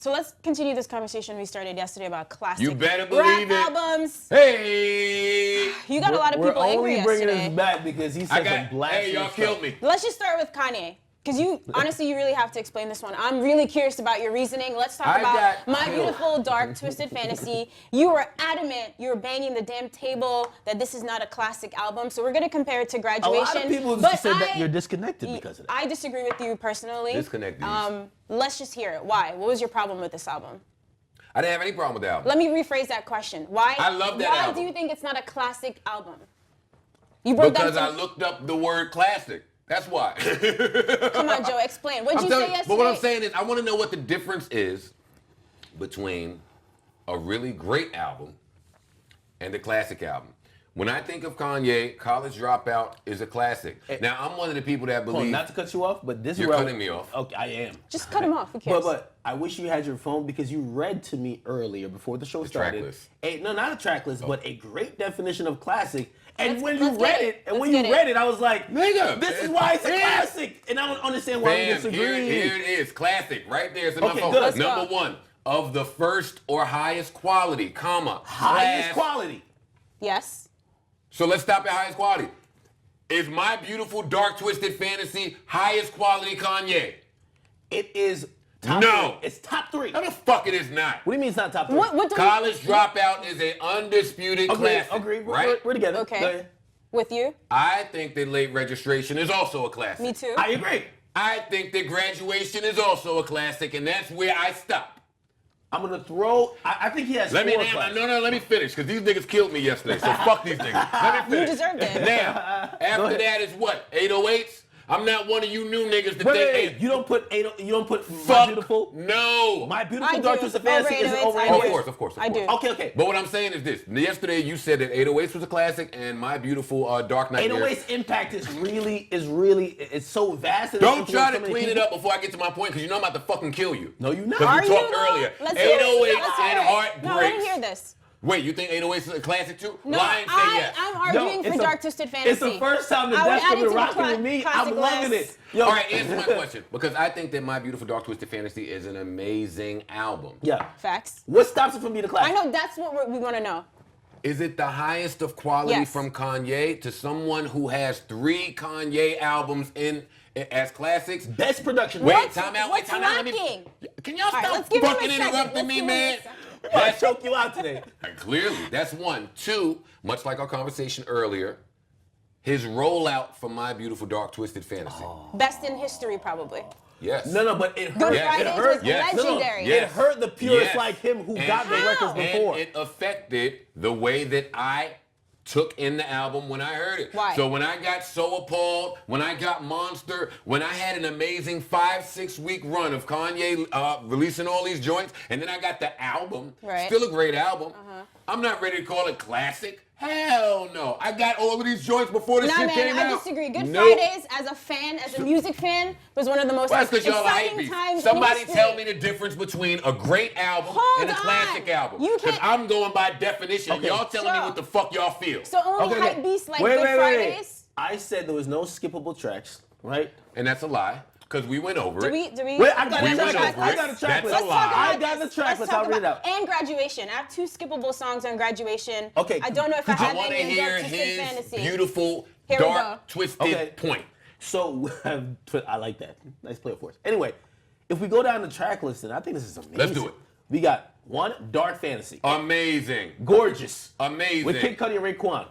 So let's continue this conversation we started yesterday about classic You better believe rap it. albums. Hey! You got a lot of people angry We're only bringing yesterday. this back because he said some blasphemous Hey, y'all stuff. killed me. Let's just start with Kanye. Because honestly, you really have to explain this one. I'm really curious about your reasoning. Let's talk about My Beautiful Dark Twisted Fantasy. You were adamant, you were banging the damn table that this is not a classic album. So we're going to compare it to Graduation. A lot of people said that you're disconnected because of that. I disagree with you personally. Disconnect these. Let's just hear it. Why? What was your problem with this album? I didn't have any problem with the album. Let me rephrase that question. Why? I love that Why album. do you think it's not a classic album? You broke Because down I looked up the word classic. That's why. Come on, Joe, explain. What did you say yesterday? But what I'm saying is, I want to know what the difference is between a really great album and a classic album. When I think of Kanye, College Dropout is a classic. Now, I'm one of the people that believe... Not to cut you off, but this is You're where cutting me off. Okay, I am. Just cut him off. Who cares? But I wish you had your phone because you read to me earlier before the show started. Track list. No, not a track list, but a great definition of classic. And when let's you get read it. it, Let's get it. I was like, Nigga, this is why it's a yeah. classic. And I don't understand why we Bam, disagree. here it is. Classic. Right there. It's in my Okay, phone. good. Let's Number go. one, of the first or highest quality, comma. Highest class. quality. Yes. So let's stop at highest quality. Is My Beautiful Dark Twisted Fantasy highest quality Kanye? It is top No. 3. It's top 3. No, the fuck it is not. What do you mean it's not top 3? What do College Dropout is an undisputed classic. Agree. Right? We're together. Okay. Go ahead. With you? I think that Late Registration is also a classic. Me too. I agree. I think that Graduation is also a classic, and that's where I stop. I'm going to throw... I think he has Let me 4 classics. let me finish, because these niggas killed me yesterday, so fuck these niggas. Let me You finish. deserved it. Now, after that is what? 808s? I'm not one of you new niggas that Wait, you don't put My Fuck Beautiful? No. My I Beautiful do. Dark Twisted Fantasy Over is 808s, over I 808s. do. Of course. I do. Okay. But what I'm saying is this. Yesterday you said that 808s was a classic and My Beautiful Dark Knight. 808's impact is really, it's so vast. And Don't it's try to so many clean it people. up before I get to my point, because you know I'm about to fucking kill you. No, you're not. Because Are we you talked though? earlier. Let's hear it. 808s Let's hear and it. Heartbreaks. No, let me hear this. Wait, you think 808s is a classic too? No, Lion say yes. I'm arguing for Dark Twisted Fantasy. It's the first time that I would that's add it been to rocking the with me. classic I'm loving list. it. Yo. All right, answer my question. Because I think that My Beautiful Dark Twisted Fantasy is an amazing album. Yeah. Facts. What stops it from being a classic? I know that's what we want to know. Is it the highest of quality Yes. from Kanye to someone who has 3 Kanye albums as classics? Best production. Wait, What's- time out. what's Wait, time out. lacking? Can y'all All right, stop let's give him a fucking second. interrupting Let's me, give him a man? second. I choke you out today. Clearly, that's one. 2, much like our conversation earlier, his rollout for My Beautiful Dark Twisted Fantasy. Best in history, probably. Yes. No, but it hurt. Good Yes. Fridays It hurt. was Yes. legendary. Yes. It hurt the purists Yes. like him who And- got the records before. And it affected the way that I took in the album when I heard it. Why? So when I got So Appalled, when I got Monster, when I had an amazing 5-6 week run of Kanye releasing all these joints, and then I got the album, Right. still a great album. I'm not ready to call it classic. Hell no. I got all of these joints before this Nah, shit man, came out. I disagree. Good Nope. Fridays, as a fan, as a music fan, was one of the most Well, that's because y'all are exciting hypebeast. times Somebody in history. tell me the difference between a great album Hold and a classic on. album. You Because can't- I'm going by definition. Okay. Y'all telling me So- what the fuck y'all feel. So only Okay. hype beasts like Wait, Good wait. Fridays? I said there was no skippable tracks, right? And that's a lie, because we went over Do it. we? Wait, I got We a went track list. over I it. got a track That's list. a lie. I got the track list. I'll read it out. And Graduation. I have 2 skippable songs on Graduation. Okay. I don't know if I I have want to any in hear Dark Twisted his Fantasy. beautiful, Here we dark, go. twisted Okay. point. So I like that. Nice play for us. Anyway, if we go down the track list, then I think this is amazing. Let's do it. We got 1, Dark Fantasy. Amazing. Gorgeous. Amazing. With Kid Cudi and Raekwon.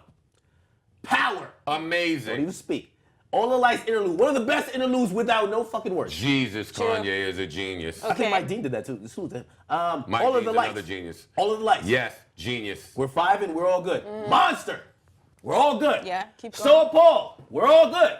Power. Don't Amazing. even speak. All the Lights interlude. One of the best interludes without no fucking words. Jesus, True. Kanye is a genius. I think Okay. Mike Dean did that too. Salute to him. Mike all of Dean's the lights. another genius. All of the lights. Yes, genius. We're 5 and we're all good. Monster. We're all good. Yeah, keep So going. Appalled. We're all good.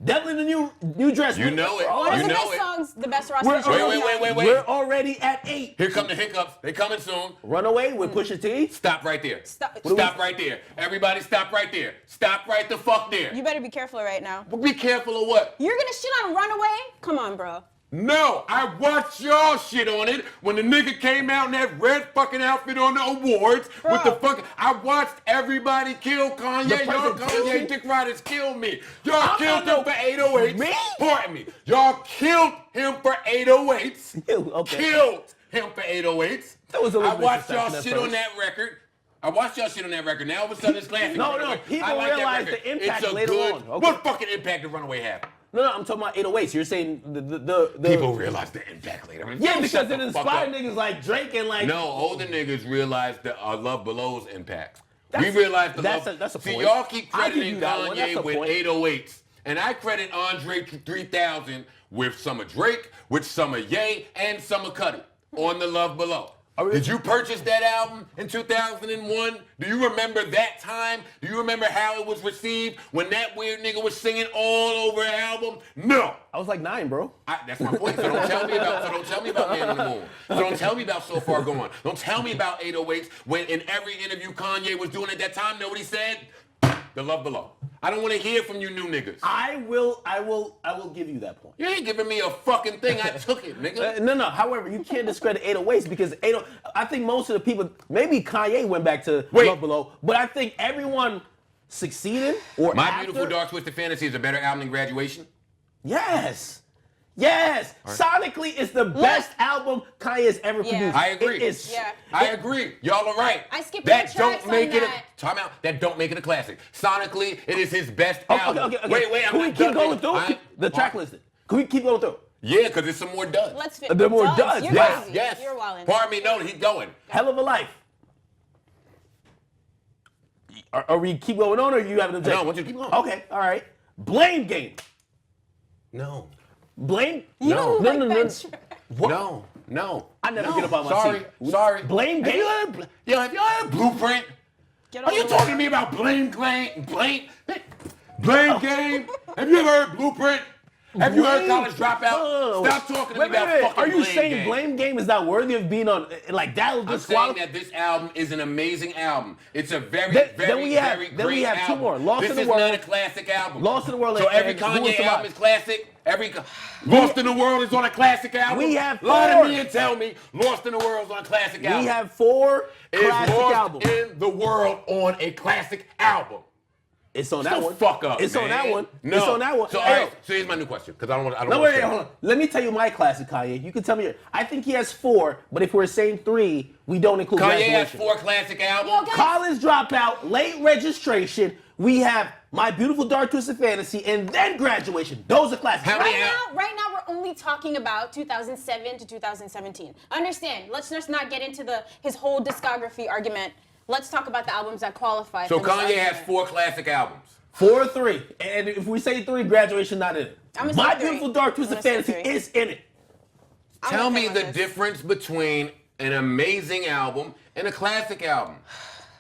Devil in the new dress. You know it. One of You the know best it. songs, the best roster. We're of all already- time. Wait. We're already at 8. Here come the hiccups. They coming soon. Runaway with Pusha T. Stop right there. Stop. Stop right there. Everybody stop right there. Stop right the fuck there. You better be careful right now. Be careful of what? You're gonna shit on Runaway? Come on, bro. No, I watched y'all shit on it when the nigga came out in that red fucking outfit on the awards with the fucking. I watched everybody kill Kanye. Y'all Kanye dick riders killed me. Y'all killed him for 808s. Me? Pardon me. Y'all killed him for 808s. Okay. Killed him for 808s. That was a little I watched bit y'all disrespectful shit at on first. that record. I watched y'all shit on that record. Now all of a sudden it's classic. No, people I like that realize record. the impact it's a later good, on. Okay. What fucking impact did Runaway have? No, I'm talking about 808s. You're saying the People realize the impact later. Yeah, because Shut it the fuck inspired up. niggas like Drake and like. No, older niggas realize the Love Below's impact. That's- We realize the that's Love. a- that's a See, point. y'all keep I'll give crediting you that one. That's Kanye a with point. 808s. And I credit Andre 3000 with some of Drake, with some of Ye, and some of Cudi on the Love Below. Did you purchase that album in 2001? Do you remember that time? Do you remember how it was received when that weird nigga was singing all over an album? No. I was like 9, bro. That's my point. So don't tell me about Man on the Moon. So don't tell me about So Far Gone. Don't tell me about 808s when in every interview Kanye was doing at that time, know what he said? The Love Below. I don't want to hear from you new niggas. I will give you that point. You ain't giving me a fucking thing. I took it, nigga. No. However, you can't discredit 808s because I think most of the people, maybe Kanye went back to Love Below, but I think everyone succeeded or My after, Beautiful Dark Twisted Fantasy is a better album than Graduation. Yes. Sonically, it's the best album Kanye has ever produced. I agree. It is. Yeah. I agree. Y'all are right. I skipped that. the Don't tracks make on it. that. Time out. That don't make it a classic. Sonically, it is his best Okay. album. Wait. Can we keep going through the track listing? Can we keep going through? Yeah, because there's some more duds. Let's fit. There more duds. You're Yes. crazy. Yes. You're wildin'. Pardon me. No, he's going. Hell of a Life. Are we keep going on or you have an objection? No, I want you to keep going. Okay, all right. Blame Game. No. Blame? You No. like that track. No. I never No. get up on my seat. Sorry. Blame Have Game? have you heard Blueprint? Get Are you over it. talking to me about Blame Game? Have you ever heard Blueprint? Have you heard College Dropout? Stop talking to me about fucking Are you Blame saying Game. Blame Game is not worthy of being on, like, that was I'm just saying that this album is an amazing album. It's a very Then great we have album. two more. Lost this in the is World. not a classic album. Lost in the World So every and Who Will Kanye Survive? album is classic. Lost in the World is on a classic album. We have Lie four. to me and tell me Lost in the World is on a classic album. We have 4 Is classic Lost albums. in the World on a classic album. It's on Shut that the one. fuck up, It's on man. that one. No. It's on that one. So, Hey, all right, so here's my new question, because I don't want No, to wait, hold on. Let me tell you my classic Kanye. You can tell me. I think he has 4, but if we're saying 3, we don't include Kanye has Graduation. 4 classic albums. Yo, guys. College Dropout, Late Registration. We have My Beautiful Dark Twisted Fantasy, and then Graduation. Those are classics. How many Right now, we're only talking about 2007 to 2017. Understand? Let's just not get into his whole discography argument. Let's talk about the albums that qualify. So for this Kanye has argument. 4 classic albums. 4 or 3. And if we say 3, Graduation not in it. I'm gonna My say 3. Beautiful Dark Twisted I'm gonna say Fantasy 3. is in it. I'm Tell okay me with the this. difference between an amazing album and a classic album.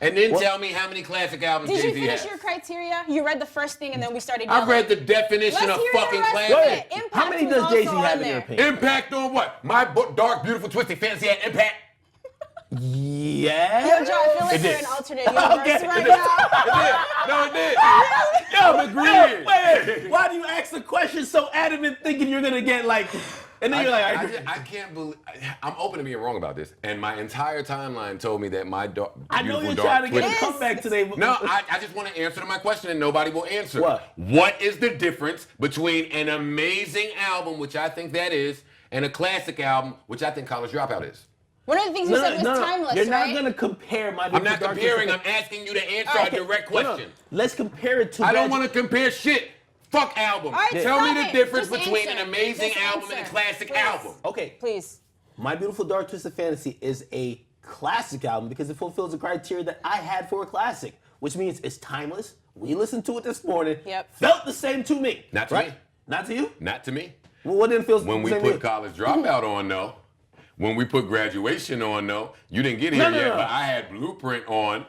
And then tell me how many classic albums Did you Jay-Z finish has. your criteria? You read the first thing and then we started I yelling. read the definition Let's of hear the fucking rest classic. of Go it. ahead. Impact How many was does Jay-Z also have on in your there. opinion? Impact on what? My Dark, Beautiful, Twisted Fantasy had impact. Yeah. Yo, Joe, I feel like It you're did. in alternate universe Okay. right It did. now. No, it did. Yo, agreeing. Wait. Why do you ask the question so adamant, thinking you're gonna get like, and then you're like, I can't believe. I'm open to being wrong about this. And my entire timeline told me that my I know Beautiful you're Dark trying to get Twisted- a comeback today. But No, I just want to answer to my question and nobody will answer. What? What is the difference between an amazing album, which I think that is, and a classic album, which I think College Dropout is? One of the things you said was timeless, You're right? not gonna compare my. I'm not Beautiful Dark comparing. I'm Twisted asking you to answer Okay. a direct No, no. question. Let's compare it to. I don't want to compare shit. Fuck albums. All right, Tell me stop the it. difference Just between answer. an amazing Just album and a answer. classic Please. album. Okay, Please. My Beautiful Dark Twisted Fantasy is a classic album because it fulfills the criteria that I had for a classic, which means it's timeless. We listened to it this morning. Yep. Felt the same to me. Not to right? me. Not to you? Not to me. Well, what didn't feel When we the same to put you? College Dropout on, though, when we put Graduation on, though, you didn't get here No. yet, but I had Blueprint on.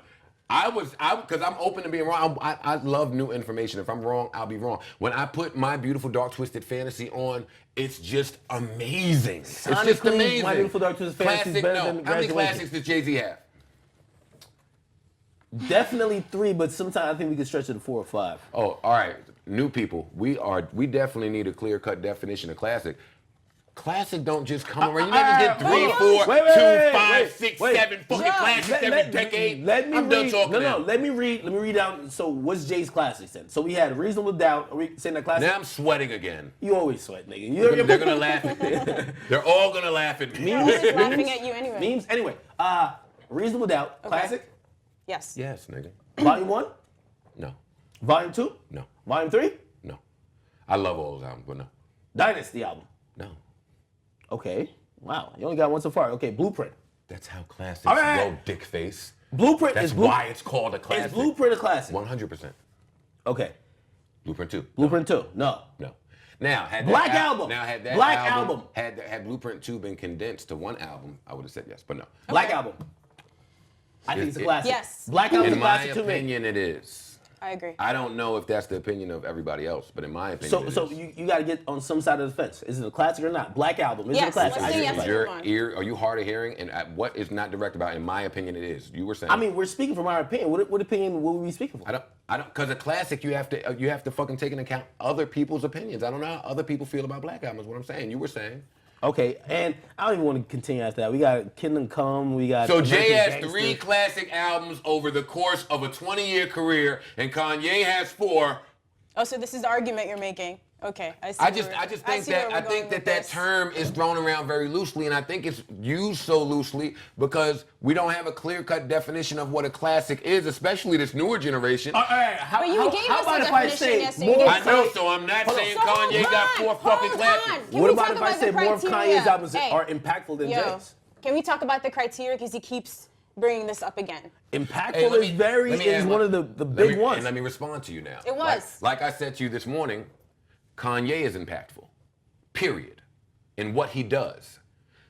Because I'm open to being wrong. I love new information. If I'm wrong, I'll be wrong. When I put My Beautiful Dark Twisted Fantasy on, it's just amazing. It's just Sonically, amazing. My Beautiful Dark Twisted Fantasy is Classic, better no. than How many Graduation. classics does Jay-Z have? Definitely 3, but sometimes I think we can stretch it to 4 or 5. Oh, all right. New people, we definitely need a clear-cut definition of classic. Classic don't just come around. You never get 3, 4, 2, 5, 6, 7 fucking classics every decade. I'm done talking now. Let me read out. So what's Jay's classics then? So we had Reasonable Doubt. Are we saying that classic? Now I'm sweating again. You always sweat, nigga. They're gonna laugh at me. They're all gonna laugh at me. They're always laughing at you anyway. Memes. Anyway, Reasonable Doubt, classic. Yes. Yes, nigga. Volume 1? No. Volume 2? No. Volume 3? No. I love all those albums, but no. Dynasty album. No. Okay. Wow. You only got one so far. Okay. Blueprint. That's how classics right. go, dick face. Blueprint That's is why it's called a classic. Is Blueprint a classic? 100%. Okay. Blueprint 2. Blueprint 2. No. No. Now, had Black that Album. Now, had that Black album, Album. Had Blueprint 2 been condensed to one album, I would have said yes, but no. Black Album. I think it's a classic. Yes. Black Album is In a my classic to me. opinion, it is. I agree. I don't know if that's the opinion of everybody else, but in my opinion, So you got to get on some side of the fence. Is it a classic or not? Black Album. Is it a Yes, classic? let's say yes. is your ear, are you hard of hearing? And what is not direct about? In my opinion, it is. You were saying. I mean, we're speaking from our opinion. What opinion will we be speaking from? I don't, because a classic, you have to fucking take into account other people's opinions. I don't know how other people feel about Black Album. Is what I'm saying. You were saying. Okay, and I don't even want to continue after that. We got Kingdom Come. We got. So Jay has Gangster. 3 classic albums over the course of a 20-year career, and Kanye has 4. Oh, so this is the argument you're making. Okay, I see. I think that term is thrown around very loosely, and I think it's used so loosely because we don't have a clear-cut definition of what a classic is, especially this newer generation. All right, But you gave us about a if I definition say yesterday. more? I know, so I'm not saying Kanye got 4 fucking classics. What about if I say more of Kanye's albums are impactful than Jay's? Can we talk about the criteria? Because he keeps bringing this up again. Impactful is one of the big ones. And let me respond to you now. It was. Like I said to you this morning, Kanye is impactful, period, in what he does.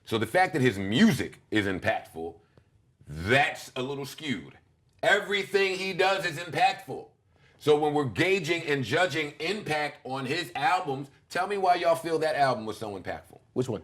So the fact that his music is impactful, that's a little skewed. Everything he does is impactful. So when we're gauging and judging impact on his albums, tell me why y'all feel that album was so impactful. Which one?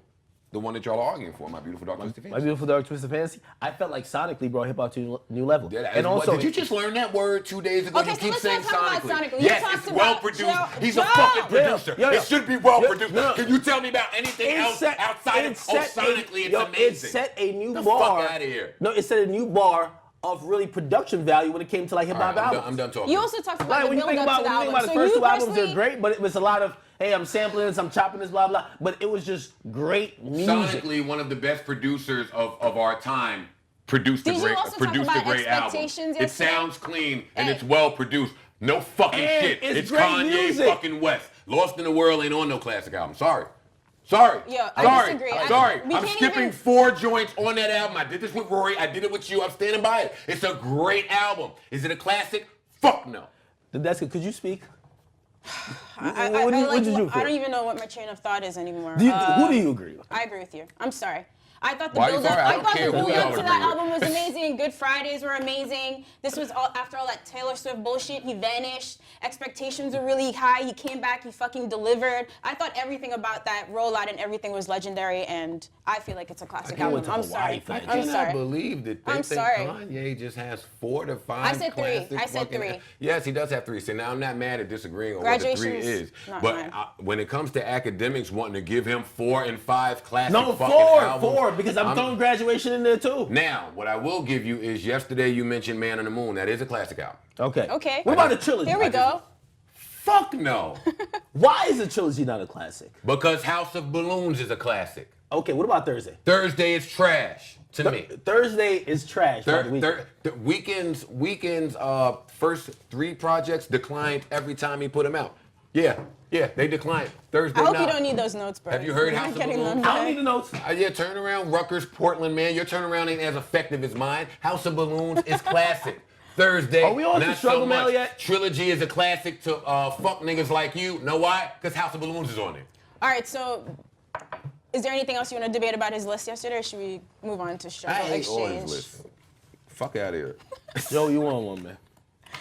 The one that y'all are arguing for, My Beautiful Dark Twisted Fantasy. My Beautiful Dark Twisted Fantasy. I felt like sonically brought hip hop to a new level. And also, did you just learn that word 2 days ago? Okay, You so keep let's saying not talk about sonically. You Yes, talked it's about well produced. Joe. He's a fucking producer. Yeah. It should be well produced. No. Can you tell me about anything else outside of sonically? It's amazing. It set a new the bar. Fuck out of here. No, it set a new bar of really production value when it came to like hip hop albums. I'm done talking. You also talked about Like, the when you think build-up about to the when you think about album. the So first you 2 albums, they're personally- great, but it was a lot of hey, I'm sampling this, I'm chopping this, blah blah. But it was just great music. Sonically, one of the best producers of our time produced a Did you great also talk about album. expectations It yesterday? sounds clean and Hey. it's well produced. No fucking And shit. it's It's great Kanye music. fucking West. Lost in the World ain't on no classic album. Sorry. Yeah, I Sorry. disagree. Sorry. We I'm can't skipping even- 4 joints on that album. I did this with Rory. I did it with you. I'm standing by it. It's a great album. Is it a classic? Fuck no. Nadeska, could you speak? I What did you feel? don't even know what my train of thought is anymore. Who do you agree with? I agree with you. I'm sorry. I thought the Why you build-up. sorry? I I don't thought care the who build-up y'all to agree that with. album was amazing. Good Fridays were amazing. This was all after all that Taylor Swift bullshit. He vanished. Expectations were really high. He came back. He fucking delivered. I thought everything about that rollout and everything was legendary, and I feel like it's a classic can't album. wait till I'm Hawaii sorry. finishes. I I'm cannot sorry. believe that they I'm think sorry. Kanye just has 4 to 5 I said 3. classic I said fucking- 3. Yes, he does have 3. So now I'm not mad at disagreeing on what the 3 Graduation's is. not But mine. when it comes to academics wanting to give him 4 and 5 classic No, fucking 4, albums, because I'm throwing Graduation in there too. Now, what I will give you is yesterday you mentioned Man on the Moon. That is a classic album. Okay. Okay. What about a trilogy? Here we go. Fuck no. Why is a trilogy not a classic? Because House of Balloons is a classic. Okay, what about Thursday? Thursday is trash to me. Thursday is trash. by the weekend. The Weekend's first 3 projects declined every time he put them out. Yeah, they declined. Thursday I hope night. you don't need those notes, bro. Have you heard You're House not of getting Balloons? them I don't back. need the notes. Yeah, turnaround, Rutgers, Portland, man. Your turnaround ain't as effective as mine. House of Balloons is classic. Thursday, Are we on not to Struggle so Mail much. yet? Trilogy is a classic to fuck niggas like you. Know why? Because House of Balloons is on there. All right, so is there anything else you want to debate about his list yesterday, or should we move on to Struggle Exchange? Fuck out of here. Yo, you want one, man.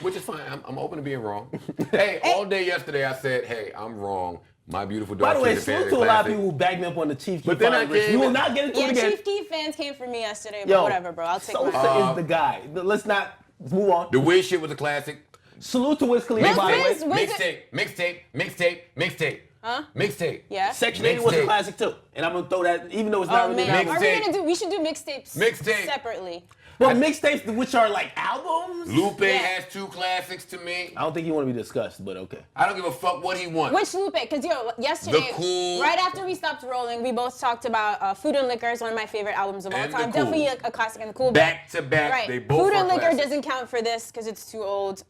Which is fine. I'm open to being wrong. Hey, all day yesterday I said, hey, I'm wrong. My Beautiful By Dark the way, Twisted salute Fantasy to a lot of classic. people who bagged me up on the Chief Keef. But then I We came will in- not get into Yeah, it again. Chief Keef fans came for me yesterday, but Yo, whatever, bro. I'll take Sosa mine. is the guy. Let's not move on. The Wiz shit was a classic. Salute to Wiz Khalifa, by the way. Wiz- Mixtape. Huh? Mixtape. Yeah. Section 8 was a Mixtape. classic too. and I'm gonna throw that, even though it's not Oh really man, an album. are we gonna do? We should do mixtapes. Mixtape. Separately. Well, mixtapes, which are like albums. Lupe Yeah. has 2 classics to me. I don't think you want to be discussed, but okay. I don't give a fuck what he wants. Which Lupe? Because yesterday, The Cool. right after we stopped rolling, we both talked about Food and Liquor is one of my favorite albums of all And The time. Cool. Definitely a classic and the Cool. Back to back, Right. they both Food are and Liquor classics. doesn't count for this because it's too old.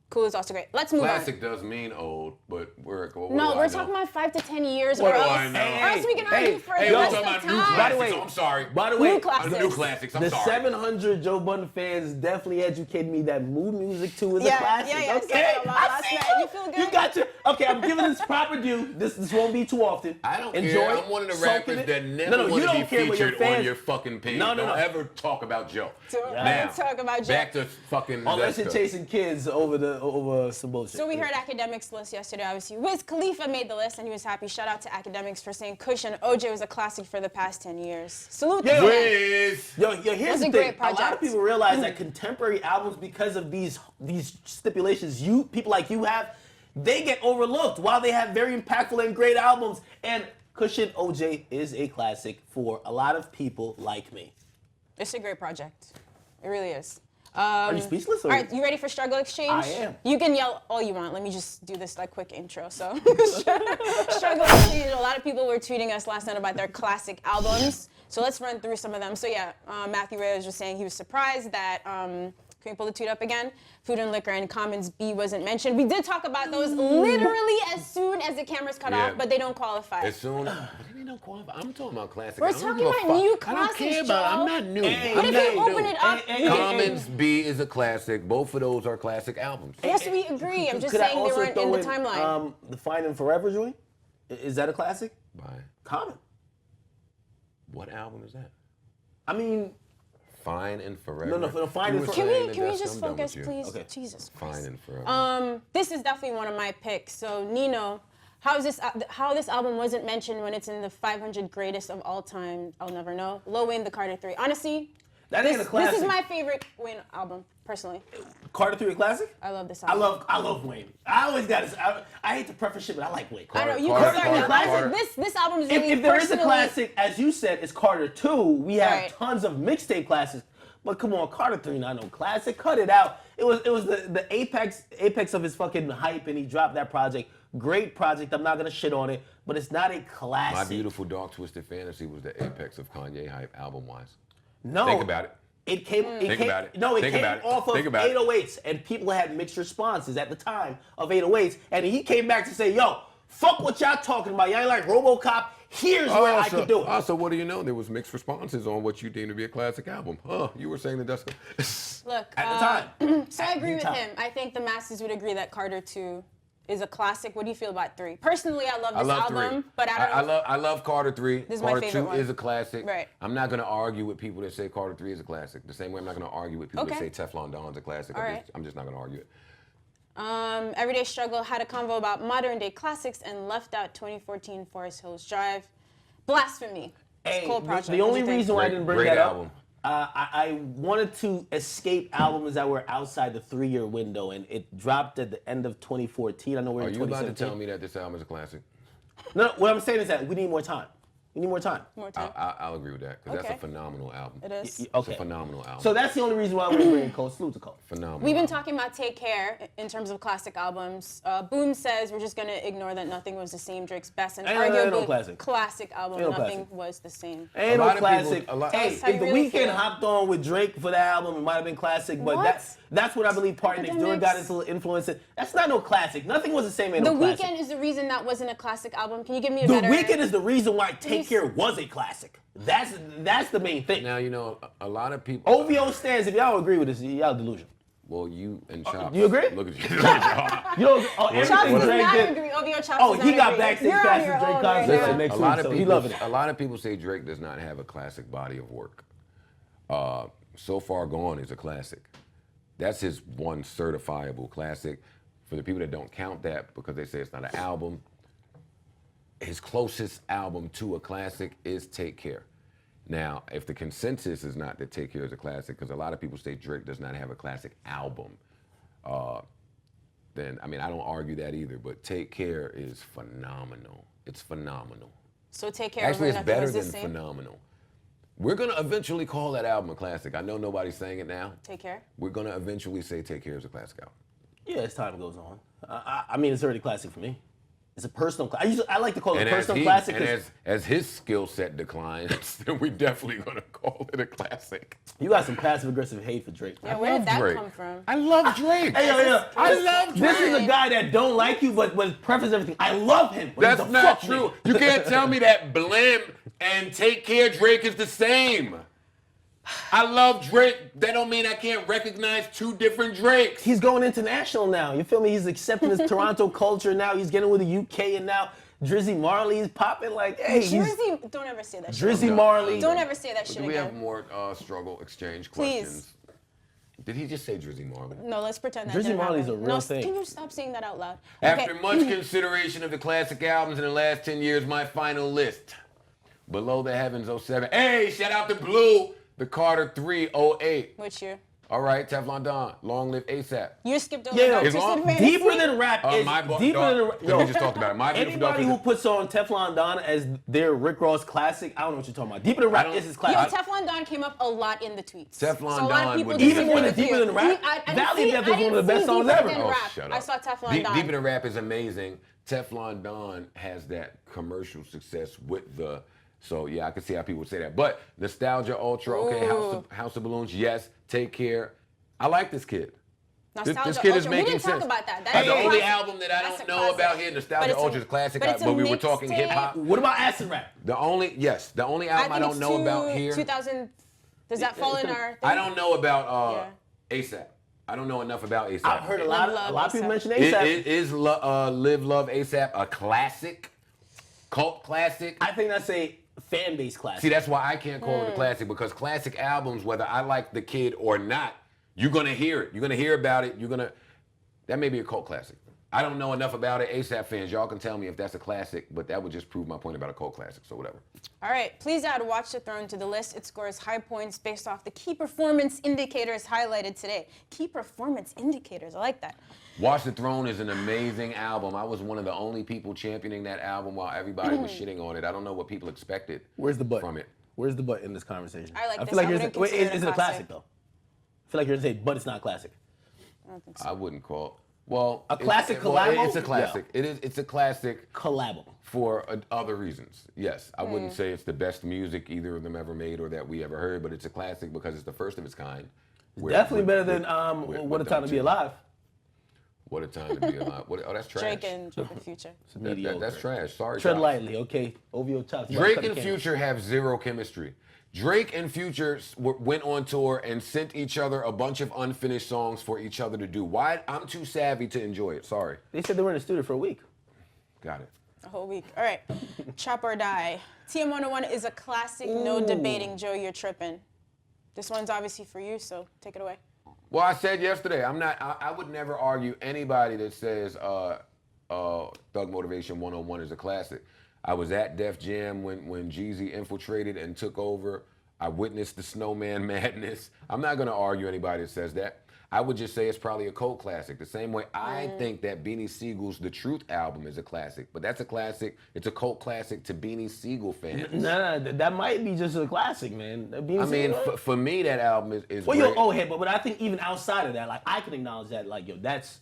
Cool is also great. Let's move Classic does mean old, but what on. do No, I we're know? talking about 5 to 10 years, What or do else, I know? or else we can Hey, argue for hey, the yo, rest talking of about the new time. By the way- classics. I'm sorry. By the way, New classics. The new classics. I'm the sorry. 700 Joe Budden fans definitely educated me that mood music too is a Yeah, classic. yeah, I said okay, that a lot I last see night. you. You feel good? You got your. Okay, I'm giving this proper due. This won't be too often. I don't Enjoy care. it, I'm one of the soak in rappers it. that never No, want you to don't be care what your featured on fans. your fucking page. No, no, don't no. ever talk about Joe. Don't Now, talk about Joe. back to fucking Unless you're Nadeska. chasing kids over some bullshit. So we heard Akademiks list yesterday, obviously. Wiz Khalifa made the list and he was happy. Shout out to Akademiks for saying Kush and OJ was a classic for the past 10 years. Salute the Yeah. man. Wiz. Yo, here's was the a thing. great A lot of project. people realize that contemporary albums, because of these stipulations, people like you have, they get overlooked while they have very impactful and great albums. And Cushion OJ is a classic for a lot of people like me. It's a great project. It really is. Are you speechless? Or All right, you ready for Struggle Exchange? I am. You can yell all you want. Let me just do this like quick intro. So, Struggle Exchange. A lot of people were tweeting us last night about their classic albums. So let's run through some of them. So yeah, Matthew Ray was just saying he was surprised that. Can we pull the tweet up again? Food and Liquor and Commons B wasn't mentioned. We did talk about those literally as soon as the cameras cut Yeah. off, but they don't qualify. As soon, but they don't qualify. I'm talking about classic. We're I don't talking give a about fuck. new I don't classics, care about. Joe. I'm not new. Hey, But I'm if not you new. open it up, Hey, we can- Commons B is a classic. Both of those are classic albums. Yes, we agree. I'm just Could I saying they also weren't in throw the timeline. The Fine and Forever joint? Is that a classic? Bye. Common. What album is that? I mean, Fine and Forever. No, Fine You and were Forever. saying Can we that just I'm done focus, with you. please? Okay. Jesus Fine Christ. and Forever. This is definitely one of my picks. So Nino, how this album wasn't mentioned when it's in the 500 greatest of all time? I'll never know. Lil Wayne, The Carter 3. Honestly, that ain't a classic. this is my favorite Wayne album, personally. Carter 3 a classic? I love this I album. love Wayne. I always got to. I hate to preface shit, but I like Wayne. I know you Carter, can start Carter, now. Carter. This album is really If there is a personally- classic, as you said, it's Carter 2. We have Right. tons of mixtape classics. But come on, Carter 3 not no classic. Cut it out. It was the apex of his fucking hype, and he dropped that project. Great project. I'm not gonna shit on it, but it's not a classic. My Beautiful Dark Twisted Fantasy was the apex of Kanye hype album-wise. No. Think about it. It came. Think about it. No, it Think came about it. off of Think about it. 808s, and people had mixed responses at the time of 808s, and he came back to say, "Yo, fuck what y'all talking about. Y'all ain't like RoboCop. Here's where I could do it." Also, what do you know? There was mixed responses on what you deem to be a classic album. Huh? You were saying Nadeska. Look, At the time. so I agree with time. him. I think the masses would agree that Carter 2 is a classic. What do you feel about 3? Personally, I love this I love album, 3. but I don't know. I love Carter 3. This is my Carter favorite 2 one. is a classic. Right. I'm not going to argue with people that say Carter 3 is a classic. The same way I'm not going to argue with people that Okay. say Teflon Don's a classic. All right. I'm just not going to argue it. Everyday Struggle had a convo about modern day classics and left out 2014 Forest Hills Drive. Blasphemy. It's a Hey, cool project. the only What do you think? reason why I Great- didn't bring great that album. up, I wanted to escape albums that were outside the 3-year window, and it dropped at the end of 2014. I know we're Are in you allowed to 2017. tell me that this album is a classic? No, what I'm saying is that we need more time. We need more time. More time. I'll agree with that because Okay. that's a phenomenal album. It is. Okay. It's a phenomenal album. So that's the only reason why we're bringing Cole. Salute to Cole. phenomenal. We've been album. talking about Take Care in terms of classic albums. Boom says we're just going to ignore that Nothing Was the Same, Drake's best and Ain't arguably no classic. album. Ain't no Nothing classic. was the same. Ain't A no lot of classic. people- a lot- Hey, That's how if you the really Weeknd feel. hopped on with Drake for the album, it might have been classic. But What? that's what I believe Party Next Door got Academics. into influence. That's not no classic. Nothing was the same. Ain't The no classic. Weeknd is the reason that wasn't a classic album. Can you give me a The better... Weeknd is the reason why Take Please. Care was a classic. That's the main thing. Now, you know, a lot of people. OVO stands. If y'all agree with this, y'all delusional. Well, you and Chops. you agree? Look at you. You don't. Oh, Chops everything does Drake not did. agree. OVO Chops Oh, does he not got agree. backstage You're on passes your Drake own concert right now. next a lot week, of so he people, loving it. a lot of people say Drake does not have a classic body of work. So Far Gone is a classic. That's his one certifiable classic. For the people that don't count that because they say it's not an album, his closest album to a classic is Take Care. Now, if the consensus is not that Take Care is a classic, because a lot of people say Drake does not have a classic album, then, I mean, I don't argue that either, but Take Care is phenomenal. It's phenomenal. So Take Care Actually, Over it's Nothing better was the than same. phenomenal. We're going to eventually call that album a classic. I know nobody's saying it now. Take Care. We're going to eventually say Take Care is a classic album. Yeah, as time goes on. I mean, it's already classic for me. It's a personal. I like to call it a personal classic. And as his skill set declines, then we're definitely gonna call it a classic. You got some passive aggressive hate for Drake. Yeah, where did that Drake. come from? I love Drake. Hey, yo. I love Drake. This is a guy that don't like you, but preface everything. I love him. But That's he's a not fuck true. nigga. You can't tell me that Blim and Take Care Drake is the same. I love Drake. That don't mean I can't recognize two different Drakes. He's going international now. You feel me? He's accepting his Toronto culture now. He's getting with the UK, and now Drizzy Marley's popping like, hey, Drizzy, don't ever say that shit. Drizzy Marley. Don't ever say that shit Do we again. have more struggle exchange Please. questions? Did he just say Drizzy Marley? No, let's pretend that Drizzy didn't Marley's happen. a real No, thing. Can you stop saying that out loud? After Okay. much consideration of the classic albums in the last 10 years, my final list. Below the Heavens 07. Hey, shout out to Blue. The Carter 308. Which year? All right, Teflon Don. Long live ASAP. You skipped over Yeah, Dark It's Twisted long. Fantasy. Deeper than rap is deeper than We just talked about it. My Beautiful Dark Anybody who Twisted- puts on Teflon Don as their Rick Ross classic, I don't know what you're talking about. Deeper than rap is his Yo, classic. Teflon Don came up a lot in the tweets. Teflon so a lot Don of people would- disagree Even more than with you. Deeper Than Rap? I didn't Valley see- Death is I one of the didn't best see songs Deeper ever. Than Oh, Rap. shut up. I saw Teflon Don. Deeper Than Rap is amazing. Teflon Don has that commercial success with the. So yeah, I can see how people would say that. But Nostalgia Ultra, okay, House of Balloons, yes. Take Care. I like this kid. Nostalgia This kid is Ultra. making We didn't sense. talk about that. That That's is the a only classic. album that I That's don't a know classic. about here. But Nostalgia it's a- Ultra is a classic, but it's a but we were talking mixtape. hip hop. What about acid rap? The only album I don't know about here. 2000. Does that fall in our? I don't know about ASAP. I don't know enough about ASAP. I've heard a lot of people mention ASAP. Is Live Love ASAP a classic? Cult classic? I think that's a fan base classic. See, that's why I can't call it a classic, because classic albums, whether I like the kid or not, you're gonna hear it. You're gonna hear about it. That may be a cult classic. I don't know enough about it. ASAP fans, y'all can tell me if that's a classic, but that would just prove my point about a cult classic, so whatever. All right, please add Watch the Throne to the list. It scores high points based off the key performance indicators highlighted today. Key performance indicators, I like that. Watch the Throne is an amazing album. I was one of the only people championing that album while everybody was shitting on it. I don't know what people expected Where's the butt from it. Where's the butt in this conversation? I like this. feel like I you're wouldn't wait, consider it is a it a classic. classic though? I feel like you're gonna say, but it's not classic. I don't think so. I wouldn't call. Well, A classic collabo? It's a classic. Yeah. It's a classic Collabo. for other reasons. Yes, I wouldn't say it's the best music either of them ever made or that we ever heard, but it's a classic because it's the first of its kind. Definitely better than What a Time to Be Alive. What a Time to Be Alive. Oh, that's trash. Drake and Future. That's trash. Sorry. Tread Josh. lightly, okay? OVO chops. Drake and Future have zero chemistry. Drake and Future went on tour and sent each other a bunch of unfinished songs for each other to do. Why? I'm too savvy to enjoy it. Sorry. They said they were in the studio for a week. Got it. A whole week. All right. Chop or Die. TM101 is a classic, no debating. Joe, you're tripping. This one's obviously for you, so take it away. Well, I said yesterday, I would never argue anybody that says Thug Motivation 101 is a classic. I was at Def Jam when Jeezy infiltrated and took over. I witnessed the Snowman madness. I'm not going to argue anybody that says that. I would just say it's probably a cult classic. The same way I think that Beanie Siegel's The Truth album is a classic. But that's a classic. It's a cult classic to Beanie Siegel fans. No, that might be just a classic, man. I mean, for me, that album is well, great. you're old head, but I think even outside of that, like I can acknowledge that, like, yo, that's.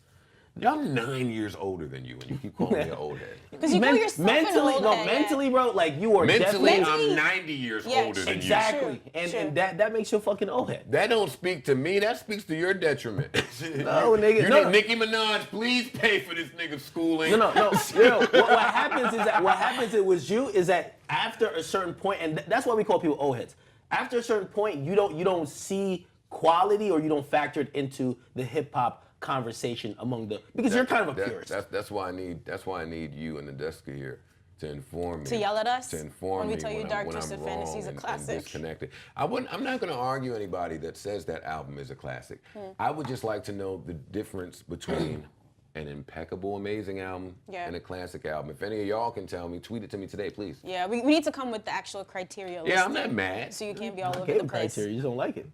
I'm 9 years older than you, and you keep calling me an old head. Because you call yourself mentally, an old head, mentally, bro, like you are Mentally, definitely. I'm 90 years Yeah, older than Exactly, you. and that makes you a fucking old head. That don't speak to me. That speaks to your detriment. No, nigga, You no. need Nicki Minaj, please pay for this nigga's schooling. No. What happens is that with you is that after a certain point, and that's why we call people old heads. After a certain point, you don't see quality or you don't factor it into the hip hop conversation among because you're kind of a purist. That's why I need you and Nadeska here to inform me. To yell at us To inform when we me tell you when Dark I'm Twisted wrong Fantasy's a and classic. disconnected. I'm not going to argue anybody that says that album is a classic. I would just like to know the difference between an impeccable, amazing album and a classic album. If any of y'all can tell me, tweet it to me today, please. Yeah, we need to come with the actual criteria. Yeah, I'm listing, not mad. So you can't be all over Gave the him place. criteria, you just don't like it.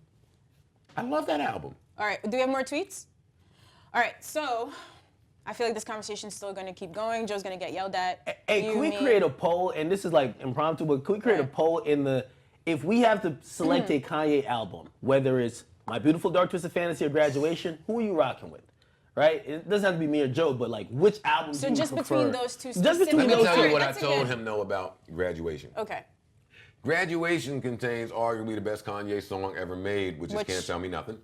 I love that album. All right, do we have more tweets? All right, so I feel like this conversation's still going to keep going. Joe's going to get yelled at. Hey, can we create a poll? And this is like impromptu, but can we create a poll in the, if we have to select a Kanye album, whether it's My Beautiful Dark Twisted Fantasy or Graduation, who are you rocking with? Right? It doesn't have to be me or Joe, but like which album do you prefer? So just between those two Just between Let me those tell two. you what I told him though about Graduation. Okay. Graduation contains arguably the best Kanye song ever made, which is Can't Tell Me Nothing.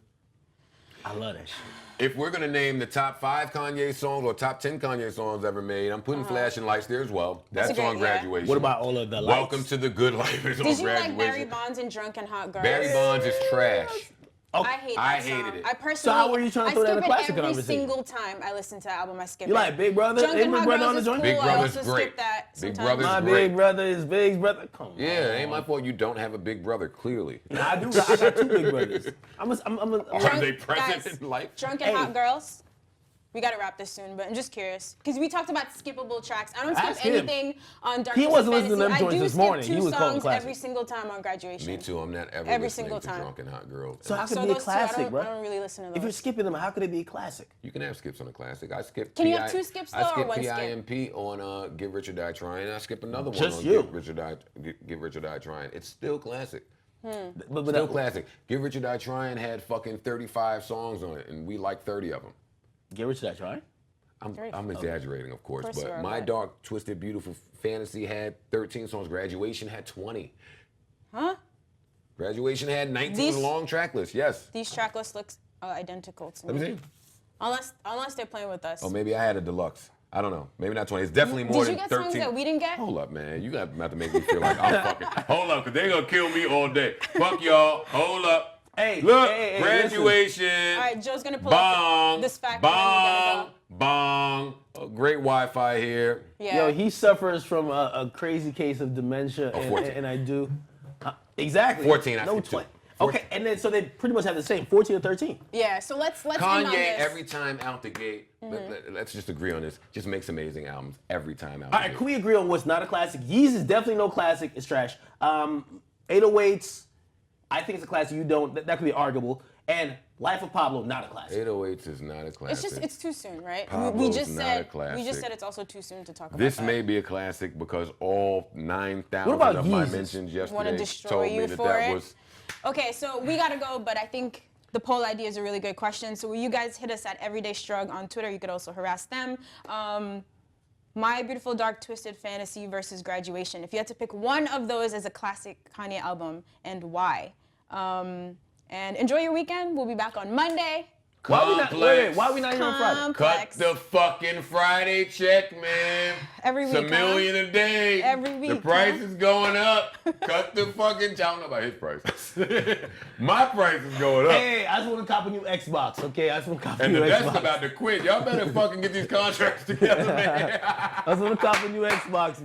I love that shit. If we're gonna name the top 5 Kanye songs or top 10 Kanye songs ever made, I'm putting Flashing Lights there as well. That's on Graduation. What about all of the lights? Welcome to the Good Life is on Did you Graduation. like Barry Bonds and Drunk and Hot Girls? Barry Bonds is trash. Oh, I hate that I song. hated it. I personally, So how were you trying to throw that in a classic every conversation? single time I listen to the album, I skip You it. like Big Brother? Drunk Ain't and Big Hot Brother Girls on the is joint? cool. Big I Brother's also great. skip that Big sometimes. Brother's My great. big brother is Big's brother. Come on. Yeah, it ain't my fault you don't have a big brother, clearly. I do. I got 2 big brothers. Are they present Guys, in life? Drunk and Hot Girls. We gotta wrap this soon, but I'm just curious because we talked about skippable tracks. I don't skip Ask him. anything on Dark He Twisted wasn't listening to them Fantasy. joints I do this skip morning. 2 He was calling songs classic. every single time on Graduation. Me too. I'm not ever Every listening single to time. Drunk and Hot Girl. So how could So it be a those two, classic, bro? I don't really listen to those. If you're skipping them, how could it be a classic? You can have skips on a classic. I skip. Can you have 2 skips, though, I skip or 1 skip? PIMP on Get Rich or Die Trying. I skip another one Just on you. Get Rich or Die Trying. It's still classic. But Still classic. Get Rich or Die Trying had fucking 35 songs on it, and we like 30 of them. Get Rich or Die Trying? I'm exaggerating, of course, Of course you but are, My but- Dark Twisted Beautiful Fantasy had 13 songs. Graduation had 20. Huh? Graduation had 19 These- long track list. Yes. These track lists look identical to me. Let me see. Unless they're playing with us. Oh, maybe I had a deluxe. I don't know. Maybe not 20. It's definitely more Did you than get 13. songs that we didn't get? Hold up, man. You got to make me feel like I'm fucking. Hold up, because they're going to kill me all day. Fuck y'all. Hold up. Hey, Look, hey, Graduation. All right, Joe's gonna pull Bong. up this fact. Bong. And Bong. Oh, great Wi-Fi here. then we gotta go. Yo, he suffers from a crazy case of dementia, Oh, 14. and I do. Exactly. 14, I No skipped 2. 20. Okay, and then so they pretty much have the same, 14 or 13. Yeah, so let's end on Kanye, this. every time out the gate, let's just agree on this, just makes amazing albums every time out All the right, gate. can we agree on what's not a classic? Yeez is definitely no classic. It's trash. 808s, I think it's a classic. You don't. That could be arguable. And Life of Pablo, not a classic. 808s is not a classic. It's too soon, right? Pablo's we just not said a classic. we just said it's also too soon to talk about This that. may be a classic because all 9,000 What about of my Yeezus? mentions Wanna yesterday destroy told you me that for that it? was. Okay, so we gotta go, but I think the poll idea is a really good question. So you guys hit us at Everyday Strug on Twitter. You could also harass them. My Beautiful Dark Twisted Fantasy versus Graduation. If you had to pick one of those as a classic Kanye album and why. And enjoy your weekend. We'll be back on Monday. Why are we not? Complex. Why are we not here on Friday? Cut Complex. the fucking Friday check, man. Every It's week, $1 million a day. Every The week, price huh? is going up. Cut the fucking. I don't know about his price. My price is going up. Hey, I just want to cop a new Xbox, okay? I just want to cop a And new the Xbox. Nadeska about to quit. Y'all better fucking get these contracts together, man. I just want to cop a new Xbox,